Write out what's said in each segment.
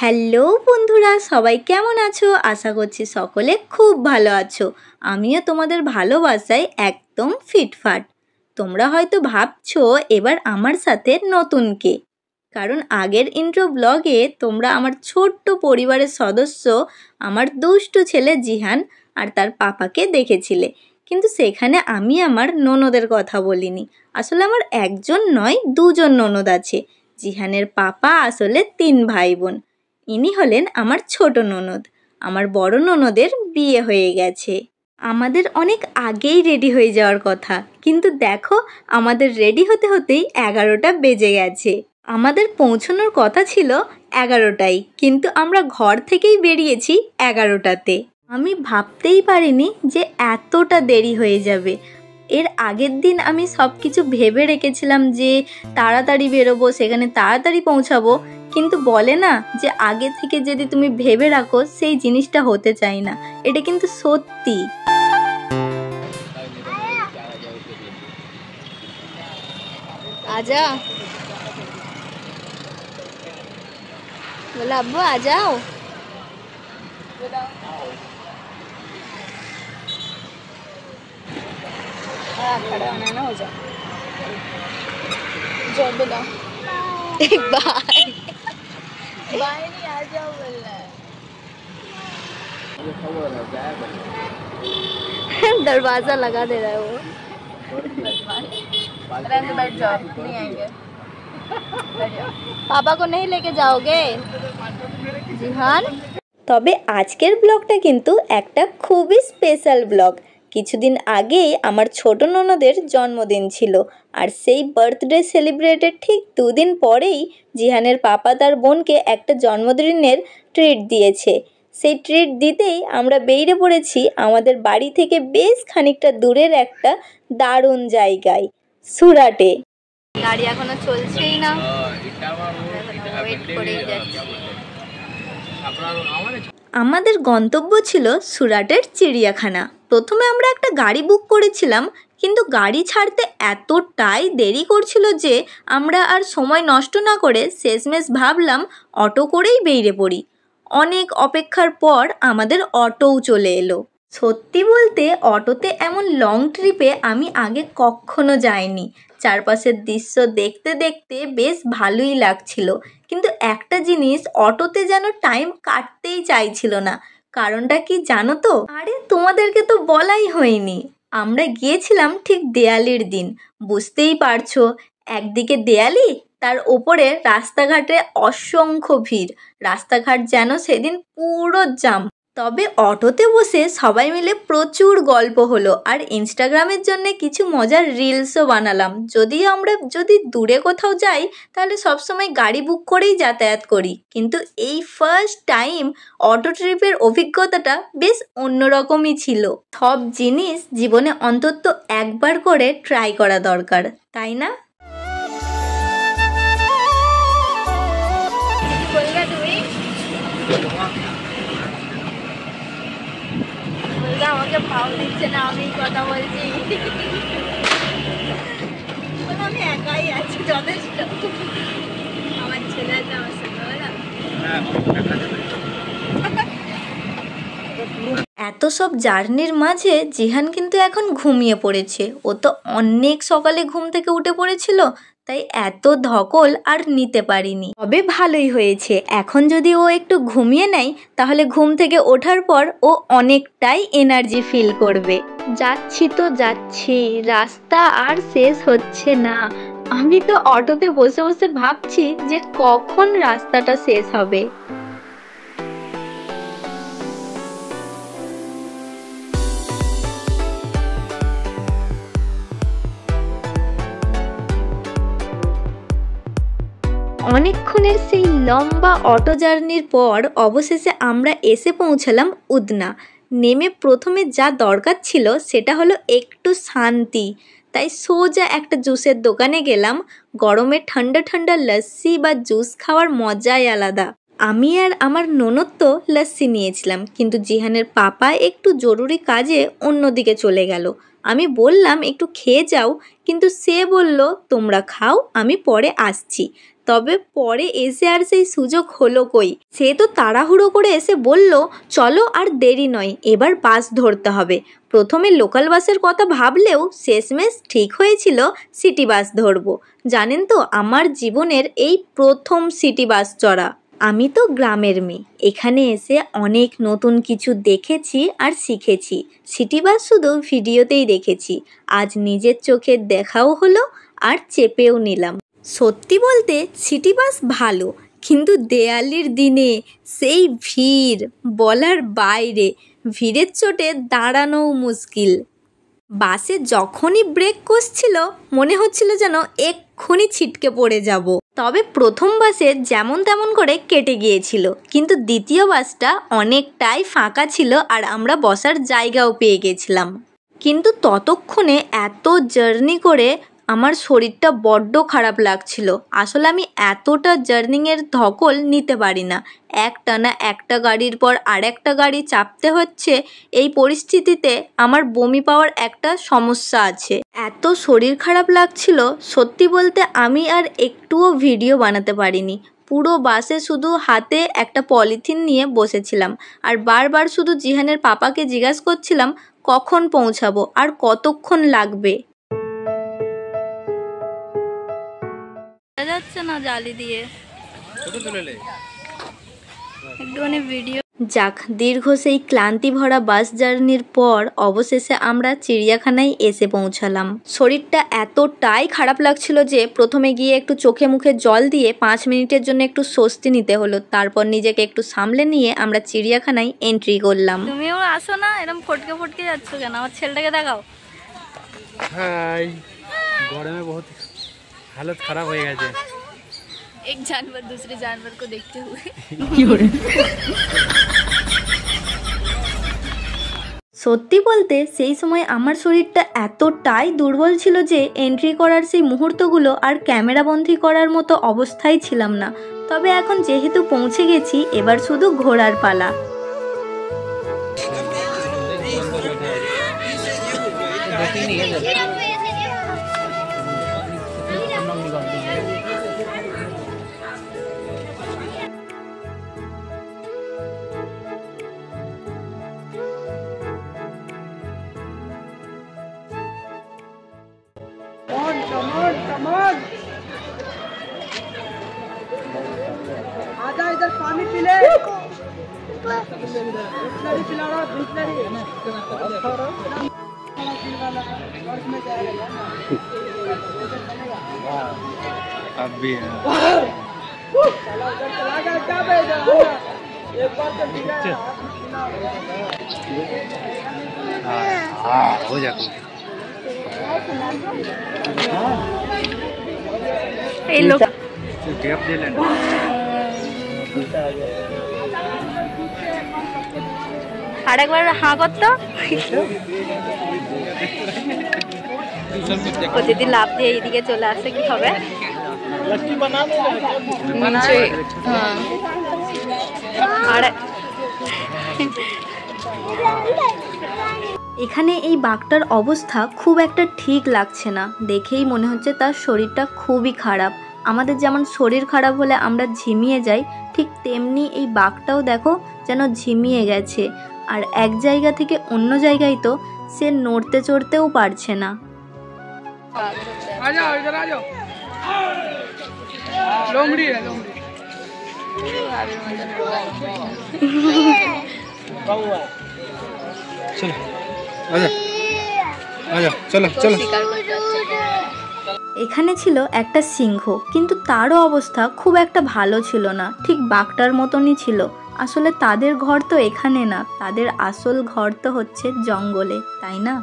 Hello বন্ধুরা, সবাই কেমন আছো? আশা করছি সকলে খুব ভালো আছো। আমিও তোমাদের ভালোবাসায় একদম ফিটফাট। তোমরা হয়তো ভাবছো এবার আমার সাথে নতুন কে, কারণ আগের ইন্ট্রো ব্লগে তোমরা আমার ছোট্ট পরিবারের সদস্য আমার দুষ্টু ছেলে জিহান আর তার পাপাকে দেখেছিলে, কিন্তু সেখানে আমি আমার ননদের কথা বলিনি। আসলে আমার একজন নয়, দুজন ননদ আছে। জিহানের পাপা আসলে 3 ভাই বোন। ইনি হলেন আমার ছোট ননদ। আমার বড় ননদের বিয়ে হয়ে গেছে। আমাদের অনেক আগেই রেডি হয়ে যাওয়ার কথা, কিন্তু দেখো আমাদের রেডি হতে হতেই 11টা বেজে গেছে। আমাদের পৌঁছানোর কথা ছিল 11টায়, কিন্তু আমরা ঘর থেকেই বেরিয়েছি 11টাতে। আমি ভাবতেই পারিনি যে এতটা দেরি হয়ে যাবে। এর আগের দিন আমি সব কিছু ভেবে রেখেছিলাম যে তাড়াতাড়ি বেরোবো, সেখানে তাড়াতাড়ি পৌঁছাবো, কিন্তু বলে না যে আগে থেকে যদি তুমি ভেবে রাখো সেই জিনিসটা হতে চায় না। এটা কিন্তু সত্যি। আজা বলে আব্বু আ যাও। खड़ा होना ना, हो जाओ। जोर दे दो एक बार। बाय नहीं, आ जाओ बोल रहा है। दरवाजा लगा दे रहा है वो। बैठ जाओ, नहीं आएंगे। पापा को नहीं लेके जाओगे জিহান? তবে আজকের ব্লগটা কিন্তু একটা খুবই স্পেশাল ব্লগ। কিছুদিন আগেই আমার ছোট ননদের জন্মদিন ছিল, আর সেই বার্থডে সেলিব্রেটের ঠিক 2 দিন পরেই জিহানের পাপা তার বোনকে একটা জন্মদিনের ট্রিট দিয়েছে। সেই ট্রিট দিতেই আমরা বেরিয়ে পড়েছি আমাদের বাড়ি থেকে বেশ খানিকটা দূরের একটা দারুণ জায়গায়, সুরাটে। গাড়ি এখনো চলছেই না, ওয়েট করেই যাচ্ছি। আমাদের গন্তব্য ছিল সুরাটের চিড়িয়াখানা। প্রথমে আমরা একটা গাড়ি বুক করেছিলাম, কিন্তু গাড়ি ছাড়তে এতটাই দেরি করছিল যে আমরা আর সময় নষ্ট না করে শেষমেশ ভাবলাম অটো করেই বেরিয়ে পড়ি। অনেক অপেক্ষার পর আমাদের অটোও চলে এলো। সত্যি বলতে অটোতে এমন লং ট্রিপে আমি আগে কখনো যাইনি। চারপাশের দৃশ্য দেখতে দেখতে বেশ ভালোই লাগছিল, কিন্তু একটা জিনিস, অটোতে যেন টাইম কাটতেই চাইছিল না। কারণটা কি জানো তো? আরে তোমাদেরকে তো বলাই হয়নি, আমরা গিয়েছিলাম ঠিক দেয়ালির দিন। বুঝতেই পারছো, একদিকে দেয়ালি, তার ওপরে রাস্তাঘাটে অসংখ্য ভিড়। রাস্তাঘাট যেন সেদিন পুরো জাম। তবে অটোতে বসে সবাই মিলে প্রচুর গল্প হলো, আর ইনস্টাগ্রামের জন্য কিছু মজার রিলসও বানালাম। আমরা যদি দূরে কোথাও যাই তাহলে সবসময় গাড়ি বুক করেই যাতায়াত করি, কিন্তু এই ফার্স্ট টাইম অটো ট্রিপের অভিজ্ঞতাটা বেশ অন্যরকমই ছিল। সব জিনিস জীবনে অন্তত একবার করে ট্রাই করা দরকার, তাই না? আমাকে ভাও দিচ্ছে না, আমি কথা বলছি। আমি একাই আছি, যথেষ্ট। আমার ছেলে আছে আমার সঙ্গে। এত সব জার্নির মাঝে জিহান কিন্তু এখন ঘুমিয়ে পড়েছে। ও তো অনেক সকালে ঘুম থেকে উঠে পড়েছিল, তাই এত ধকল আর নিতে পারিনি। তবে ভালোই হয়েছে, এখন যদি ও একটু ঘুমিয়ে নেয় তাহলে ঘুম থেকে ওঠার পর ও অনেকটাই এনার্জি ফিল করবে। যাচ্ছি তো যাচ্ছি, রাস্তা আর শেষ হচ্ছে না। আমি তো অটোতে বসে বসে ভাবছি যে কখন রাস্তাটা শেষ হবে। অনেকক্ষণের সেই লম্বা অটো জার্নির পর অবশেষে আমরা এসে পৌঁছালাম উদনা। নেমে প্রথমে যা দরকার ছিল সেটা হলো একটু শান্তি, তাই সোজা একটা জুসের দোকানে গেলাম। গরমে ঠান্ডা ঠান্ডা লস্যি বা জুস খাওয়ার মজাই আলাদা। আমি আর আমার ননদ তো লস্যি নিয়েছিলাম, কিন্তু জিহানের পাপা একটু জরুরি কাজে অন্যদিকে চলে গেল। আমি বললাম একটু খেয়ে যাও, কিন্তু সে বলল তোমরা খাও, আমি পরে আসছি। তবে পরে এসে আর সেই সুযোগ হলো কই। সে তো তাড়াহুড়ো করে এসে বলল, চলো আর দেরি নয়, এবার বাস ধরতে হবে। প্রথমে লোকাল বাসের কথা ভাবলেও শেষমেশ ঠিক হয়েছিল সিটি বাস ধরবো। জানেন তো, আমার জীবনের এই প্রথম সিটি বাস চড়া। আমি তো গ্রামের মেয়ে, এখানে এসে অনেক নতুন কিছু দেখেছি আর শিখেছি। সিটি বাস শুধু ভিডিওতেই দেখেছি, আজ নিজের চোখে দেখাও হলো আর চেপেও নিলাম। সত্যি বলতে সিটি বাস ভালো, কিন্তু দেয়ালির দিনে সেই ভিড় বলার বাইরে। ভিড়ের চোটে দাঁড়ানোও মুশকিল। বাসে যখনই ব্রেক কষছিল মনে হচ্ছিল যেন এক্ষুনি ছিটকে পড়ে যাব। তবে প্রথম বাসে যেমন তেমন করে কেটে গিয়েছিল, কিন্তু দ্বিতীয় বাসটা অনেকটাই ফাঁকা ছিল আর আমরা বসার জায়গাও পেয়ে গেছিলাম। কিন্তু ততক্ষণে এত জার্নি করে আমার শরীরটা বড্ড খারাপ লাগছিল। আসলে আমি এতটা জার্নিংয়ের ধকল নিতে পারি না। একটানা একটা গাড়ির পর আরেকটা গাড়ি চাপতে হচ্ছে। এই পরিস্থিতিতে আমার বমি পাওয়ার একটা সমস্যা আছে। এত শরীর খারাপ লাগছিল, সত্যি বলতে আমি আর একটুও ভিডিও বানাতে পারিনি। পুরো বাসে শুধু হাতে একটা পলিথিন নিয়ে বসেছিলাম আর বারবার শুধু জিহানের পাপাকে জিজ্ঞাসা করছিলাম কখন পৌঁছাবো আর কতক্ষণ লাগবে। যাচ্ছে না জালি দিয়ে একটুখানি ভিডিও। যাক, দীর্ঘ সেই ক্লান্তি ভরা বাস জার্নির পর অবশেষে আমরা চিড়িয়াখানায় এসে পৌঁছালাম। শরীরটা এতটাই খারাপ লাগছিল যে প্রথমে গিয়ে একটু চোখে মুখে জল দিয়ে 5 মিনিটের জন্য একটু স্বস্তি নিতে হলো। তারপর নিজেকে একটু সামলে নিয়ে আমরা চিড়িয়াখানায় এন্ট্রি করলাম। তুমিও আসো না, এরকম ফটকে ফটকে যাচ্ছ কেন? আমার ছেলেটাকে দেখাও। হাই, গরমে বহুত हालत खराब हो गया है। एक जानवर दूसरे जानवर को देखते हुए সত্যি বলতে সেই সময় আমার শরীরটা এতটাই দুর্বল ছিল যে এন্ট্রি করার সেই মুহূর্তগুলো আর ক্যামেরাবন্দি করার মতো অবস্থায় ছিলাম না। তবে এখন যেহেতু পৌঁছে গেছি, এবার শুধু ঘোরার পালা। आजा इधर पानी पी ले। बिस्लरी पिला रहा, बिस्लरी। अब भी है। चला गया क्या भेजा? एक बार तो पिला। हाँ, हो जाता है। এই লোক गैप दे लेना। আরেকবার হাঁ করতো, ও যদি লাভ দিয়ে এইদিকে চলে আসে কি হবে? এখানে এই বাঘটার অবস্থা খুব একটা ঠিক লাগছে না, দেখেই মনে হচ্ছে তার শরীরটা খুবই খারাপ। আমাদের যেমন শরীর খারাপ হলে আমরা ঝিমিয়ে যাই, ঠিক তেমনি এই বাঘটাও দেখো যেন ঝিমিয়ে গেছে। আর এক জায়গা থেকে অন্য জায়গায় তো সে নড়তে চড়তেও পারছে না। लोमड़ी है, लोमड़ी। चलो आजा आजा चलो चलो। এখানে ছিল একটা সিংহ, কিন্তু তারও অবস্থা খুব একটা ভালো ছিল না, ঠিক বাঘটার মতনই ছিল। আসলে তাদের ঘর তো এখানে না, তাদের আসল ঘর তো হচ্ছে জঙ্গলে, তাই না?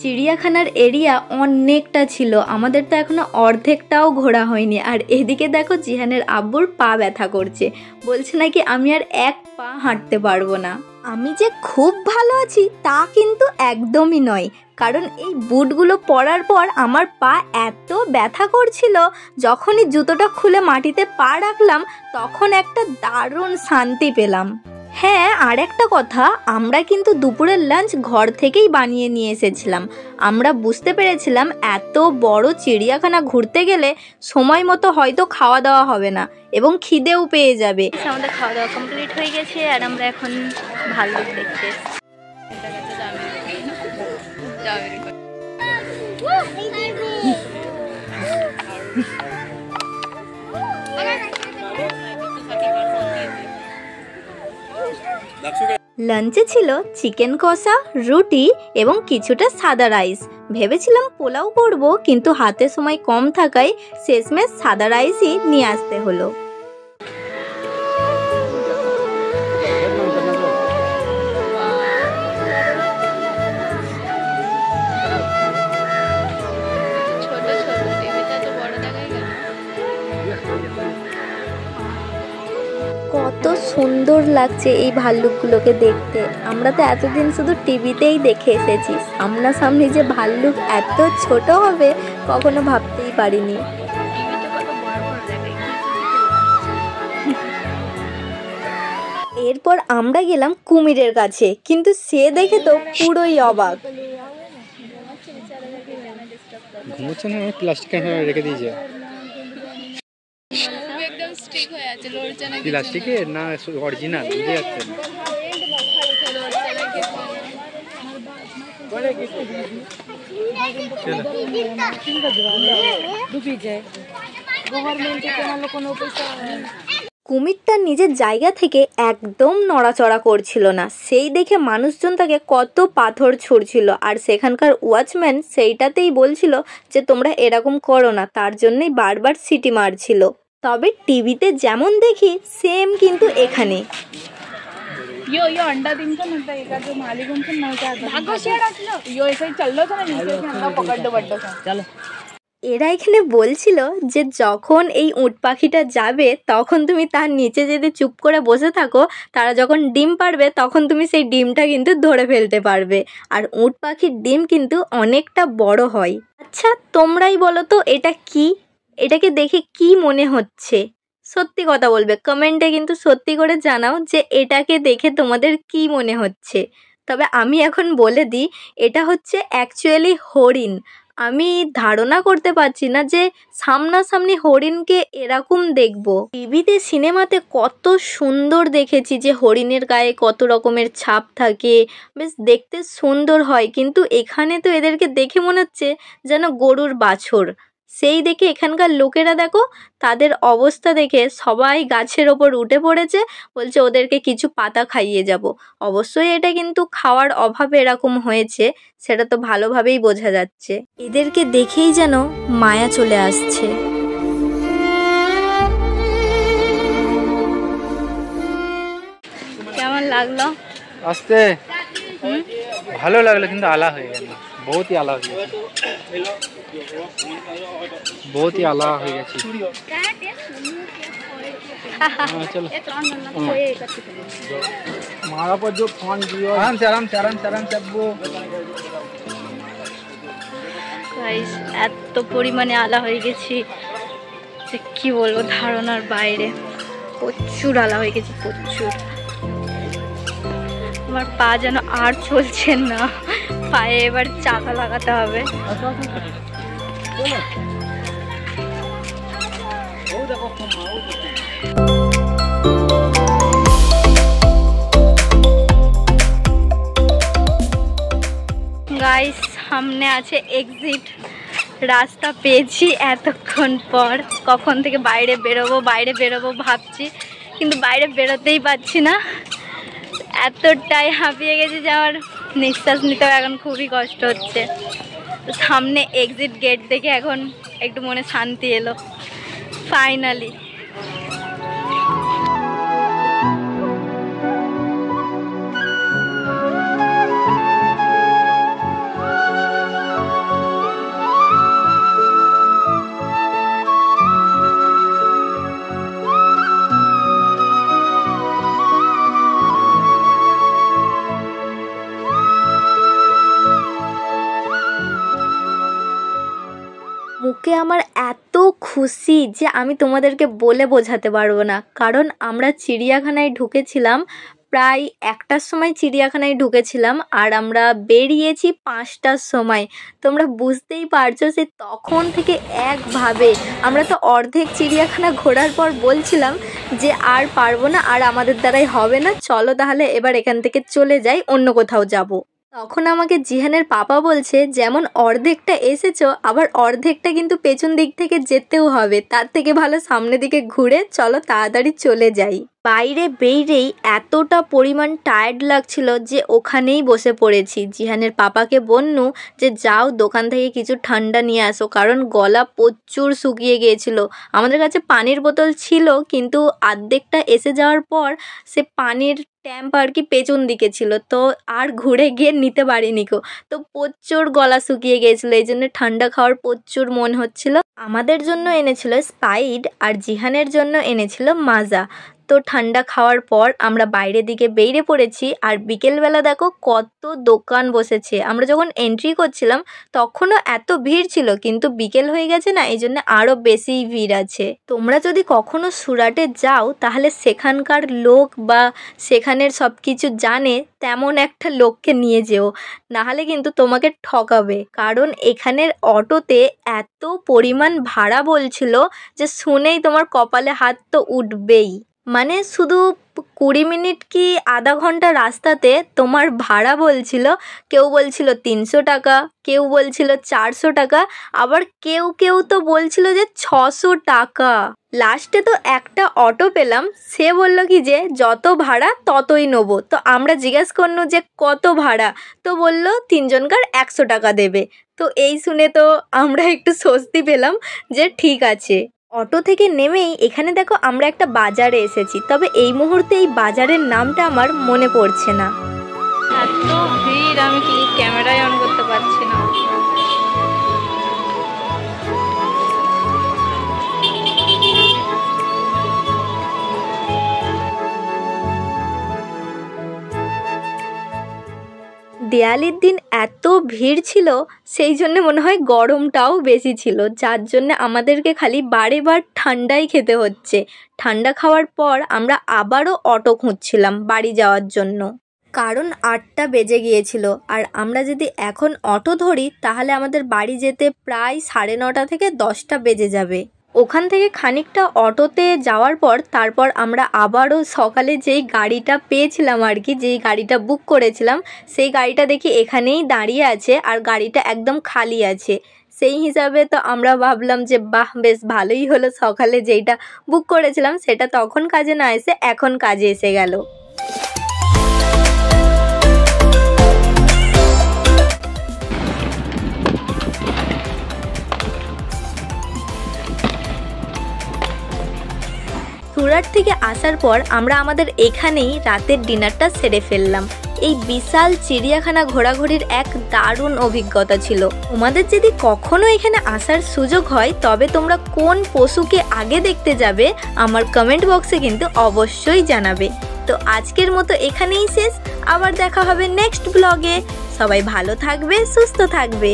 চিড়িয়াখানার এরিয়া অনেকটা ছিল, আমাদের তো এখনো অর্ধেকটাও ঘোরা হয়নি। আর এদিকে দেখো জিহানের আব্বুর পা ব্যথা করছে, বলছে নাকি আমি আর এক পা হাঁটতে পারবো না। আমি যে খুব ভালো আছি তা কিন্তু একদমই নয়, কারণ এই বুটগুলো পরার পর আমার পা এত ব্যথা করছিল, যখনই জুতোটা খুলে মাটিতে পা রাখলাম তখন একটা দারুণ শান্তি পেলাম। হ্যাঁ, আর একটা কথা, আমরা কিন্তু দুপুরের লাঞ্চ ঘর থেকেই বানিয়ে নিয়ে এসেছিলাম। আমরা বুঝতে পেরেছিলাম এত বড় চিড়িয়াখানা ঘুরতে গেলে সময় মতো হয়তো খাওয়া দাওয়া হবে না এবং খিদেও পেয়ে যাবে। আমাদের খাওয়া দাওয়া কমপ্লিট হয়ে গেছে আর আমরা এখন ভাল্লুক দেখতে লাঞ্চে ছিল চিকেন কষা, রুটি এবং কিছুটা সাদা রাইস। ভেবেছিলাম পোলাও করব, কিন্তু হাতে সময় কম থাকায় শেষমেশ সাদা রাইসই নিয়ে আসতে হলো। কত সুন্দর লাগছে এই ভাল্লুকগুলোকে দেখতে। আমরা তো এতদিন শুধু টিভিতেই দেখে এসেছি, সামনাসামনি যে ভাল্লুক এত ছোট হবে কখনো ভাবতেই পারিনি। এরপর আমরা গেলাম কুমিরের কাছে, কিন্তু সে দেখে তো পুরোই অবাক। ঘুমোচ্ছে না, প্লাস্টিক রেখে দিয়েছে। প্লাস্টিকের না অরিজিনাল বুঝে যাচ্ছে না। কুমিরটা নিজের জায়গা থেকে একদম নড়াচড়া করছিল না, সেই দেখে মানুষজন তাকে কত পাথর ছুঁড়ছিল, আর সেখানকার ওয়াচম্যান সেইটাতেই বলছিল যে তোমরা এরকম করো না, তার জন্যই বারবার সিটি মারছিল। তবে টিভিতে যেমন দেখি সেম কিন্তু এখানে। यो अंडा दिन का मिलता है, जो मालिक उनसे मजा आता है। भागो शेर আসলো, यो ऐसे ही चल लो था ना, नीचे से अंडा पकड़ दो बड्डो सा। चलो। এরা এখানে বলছিল যে যখন এই উট পাখিটা যাবে তখন তুমি তার নিচে যদি চুপ করে বসে থাকো, তারা যখন ডিম পারবে তখন তুমি সেই ডিমটা কিন্তু ধরে ফেলতে পারবে। আর উট পাখির ডিম কিন্তু অনেকটা বড় হয়। আচ্ছা, তোমরাই বলো তো এটা কি? এটাকে দেখে কি মনে হচ্ছে? সত্যি কথা বলবে, কমেন্টে কিন্তু সত্যি করে জানাও যে এটাকে দেখে তোমাদের কি মনে হচ্ছে। তবে আমি এখন বলে দিই, এটা হচ্ছে অ্যাকচুয়ালি হরিণ। আমি ধারণা করতে পারছি না যে সামনাসামনি হরিণকে এরকম দেখবো। টিভিতে সিনেমাতে কত সুন্দর দেখেছি যে হরিণের গায়ে কত রকমের ছাপ থাকে, বেশ দেখতে সুন্দর হয়, কিন্তু এখানে তো এদেরকে দেখে মনে হচ্ছে যেন গরুর বাছুর। সেই দেখে এখানকার লোকেরা দেখো, তাদের অবস্থা দেখে সবাই গাছের ওপর উঠে পড়েছে, বলছে ওদেরকে কিছু পাতা খাইয়ে যাব। অবশ্যই এটা কিন্তু খাওয়ার অভাবে এরকম হয়েছে, সেটা তো ভালোভাবেই বোঝা যাচ্ছে। এদেরকে দেখেই যেন মায়া চলে আসছে। কেমন লাগলো? আসতে ভালো লাগলো, কিন্তু আলা হয়ে গেল, বহুত ই আলা হয়ে গেছে, बहुत ही आला हो गया। चलो मारा पर जो फोन दियो, आराम से आराम से आराम से आराम से वो গাইস, এত পরিমাণে আলা হয়ে গেছি যে কি বলবো, ধারণার বাইরে। প্রচুর আলা হয়ে গেছি, প্রচুর। আমার পা যেন আর চলছে না, পায়ে এবার চাকা লাগাতে হবে। গাইস, সামনে আছে এক্সিট, রাস্তা পেয়েছি এতক্ষণ পর। কখন থেকে বাইরে বেরোবো ভাবছি, কিন্তু বাইরে বেরোতেই পারছি না। এতটাই হাঁপিয়ে গেছি যে আমার নিঃশ্বাস নিতেও এখন খুবই কষ্ট হচ্ছে। সামনে এক্সিট গেট দেখে এখন একটু মনে শান্তি এলো ফাইনালি। চোখে আমার এত খুশি যে আমি তোমাদেরকে বলে বোঝাতে পারবো না। কারণ আমরা চিড়িয়াখানায় ঢুকেছিলাম প্রায় 1টার সময় চিড়িয়াখানায় ঢুকেছিলাম আর আমরা বেরিয়েছি 5টার সময়। তোমরা বুঝতেই পারছো সে তখন থেকে একভাবে আমরা তো অর্ধেক চিড়িয়াখানা ঘোরার পর বলছিলাম যে আর পারবো না, আর আমাদের দ্বারাই হবে না, চলো তাহলে এবার এখান থেকে চলে যাই, অন্য কোথাও যাব। তখন আমাকে জিহানের পাপা বলছে যেমন অর্ধেকটা এসেছো আবার অর্ধেকটা কিন্তু পেছন দিক থেকে যেতেও হবে, তার থেকে ভালো সামনে দিকে ঘুরে চলো তাড়াতাড়ি চলে যাই। বাইরে বেরিয়েই এতটা পরিমাণ টায়ার্ড লাগছিল যে ওখানেই বসে পড়েছি। জিহানের পাপাকে বলনু যে যাও দোকান থেকে কিছু ঠান্ডা নিয়ে আসো, কারণ গলা প্রচুর শুকিয়ে গিয়েছিল। আমাদের কাছে পানির বোতল ছিল কিন্তু অর্ধেকটা এসে যাওয়ার পর সে পানির ট্যাম্প আর কি পেছন দিকে ছিল, তো আর ঘুরে গিয়ে নিতে পারিনি কো, তো প্রচুর গলা শুকিয়ে গিয়েছিলো, এই জন্য ঠান্ডা খাওয়ার প্রচুর মন হচ্ছিল। আমাদের জন্য এনেছিল স্প্রাইট আর জিহানের জন্য এনেছিল মাজা। তো ঠান্ডা খাওয়ার পর আমরা বাইরের দিকে বেরিয়ে পড়েছি। আর বিকেলবেলা দেখো কত দোকান বসেছে। আমরা যখন এন্ট্রি করছিলাম তখনও এত ভিড় ছিল, কিন্তু বিকেল হয়ে গেছে না, এই জন্য আরও বেশি ভিড় আছে। তোমরা যদি কখনো সুরাটে যাও তাহলে সেখানকার লোক বা সেখানের সব কিছু জানে তেমন একটা লোককে নিয়ে যেও, নাহলে কিন্তু তোমাকে ঠকাবে। কারণ এখানের অটোতে এত পরিমাণ ভাড়া বলছিল যে শুনেই তোমার কপালে হাত তো উঠবেই। মানে শুধু 20 মিনিট কি আধা ঘন্টা রাস্তাতে তোমার ভাড়া বলছিল, কেউ বলছিল 300 টাকা, কেউ বলছিল 400 টাকা, আবার কেউ কেউ তো বলছিল যে 600 টাকা। লাস্টে তো একটা অটো পেলাম, সে বলল কি যে যত ভাড়া ততই নেবো। তো আমরা জিজ্ঞেস করনু যে কত ভাড়া, তো বলল 3 জনকার 100 টাকা দেবে। তো এই শুনে তো আমরা একটু স্বস্তি পেলাম যে ঠিক আছে। অটো থেকে নেমেই এখানে দেখো আমরা একটা বাজারে এসেছি, তবে এই মুহূর্তে এই বাজারের নামটা আমার মনে পড়ছে না। এত ভিড় আমি কি ক্যামেরায় অন করতে পারছি না। দেয়ালির দিন এত ভিড় ছিল, সেই জন্য মনে হয় গরমটাও বেশি ছিল, যার জন্য আমাদেরকে খালি বারে বার ঠান্ডাই খেতে হচ্ছে। ঠান্ডা খাওয়ার পর আমরা আবারও অটো খুঁজছিলাম বাড়ি যাওয়ার জন্য, কারণ 8টা বেজে গিয়েছিল। আর আমরা যদি এখন অটো ধরি তাহলে আমাদের বাড়ি যেতে প্রায় 9:30 থেকে 10টা বেজে যাবে। ওখান থেকে খানিকটা অটোতে যাওয়ার পর তারপর আমরা আবারও সকালে যেই গাড়িটা পেয়েছিলাম আর কি, যেই গাড়িটা বুক করেছিলাম, সেই গাড়িটা দেখি এখানেই দাঁড়িয়ে আছে আর গাড়িটা একদম খালি আছে। সেই হিসাবে তো আমরা ভাবলাম যে বাহ, বেশ ভালোই হলো, সকালে যেইটা বুক করেছিলাম সেটা তখন কাজে না এসে এখন কাজে এসে গেল। সুরাট থেকে আসার পর আমরা আমাদের এখানেই রাতের ডিনারটা সেরে ফেললাম। এই বিশাল চিড়িয়াখানা ঘোরাঘুরির এক দারুণ অভিজ্ঞতা ছিল। তোমাদের যদি কখনো এখানে আসার সুযোগ হয় তবে তোমরা কোন পশুকে আগে দেখতে যাবে আমার কমেন্ট বক্সে কিন্তু অবশ্যই জানাবে। তো আজকের মতো এখানেই শেষ, আবার দেখা হবে নেক্সট ব্লগে। সবাই ভালো থাকবে, সুস্থ থাকবে।